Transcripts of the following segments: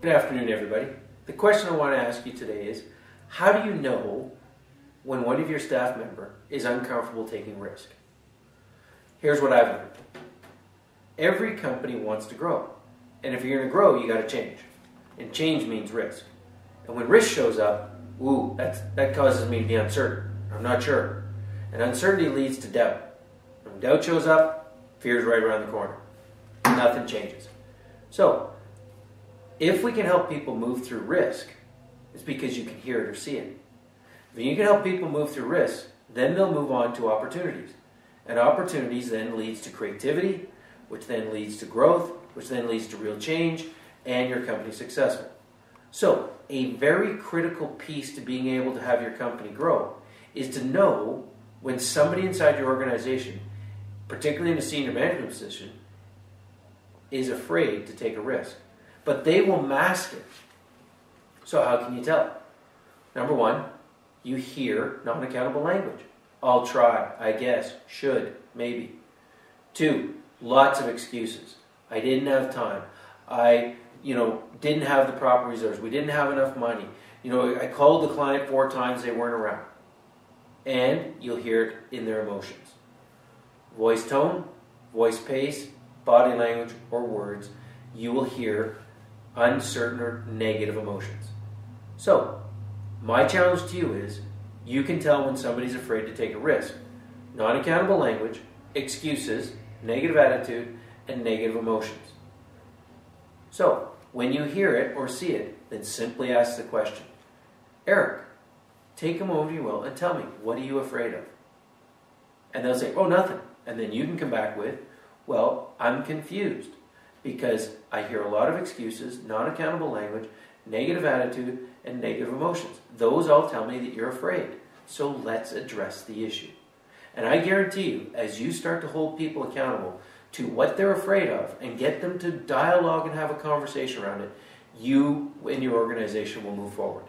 Good afternoon, everybody. The question I want to ask you today is, how do you know when one of your staff member is uncomfortable taking risk? Here's what I've learned. Every company wants to grow. And if you're going to grow, you got to change. And change means risk. And when risk shows up, that causes me to be uncertain. I'm not sure. And uncertainty leads to doubt. When doubt shows up, fear is right around the corner. Nothing changes. So, if we can help people move through risk, it's because you can hear it or see it. If you can help people move through risk, then they'll move on to opportunities. And opportunities then leads to creativity, which then leads to growth, which then leads to real change, and your company successful. So, a very critical piece to being able to have your company grow is to know when somebody inside your organization, particularly in a senior management position, is afraid to take a risk. But they will mask it. So how can you tell? Number one, you hear non-accountable language. I'll try, I guess, should, maybe. Two, lots of excuses. I didn't have time. I didn't have the proper resources. We didn't have enough money. I called the client 4 times, they weren't around. And you'll hear it in their emotions. Voice tone, voice pace, body language, or words, you will hear uncertain or negative emotions. So, my challenge to you is, you can tell when somebody's afraid to take a risk. Non-accountable language, excuses, negative attitude, and negative emotions. So, when you hear it or see it, then simply ask the question, Eric, take a moment if you will and tell me, what are you afraid of? And they'll say, oh, nothing. And then you can come back with, well, I'm confused because I hear a lot of excuses, non-accountable language, negative attitude, and negative emotions. Those all tell me that you're afraid. So let's address the issue. And I guarantee you, as you start to hold people accountable to what they're afraid of and get them to dialogue and have a conversation around it, you and your organization will move forward.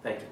Thank you.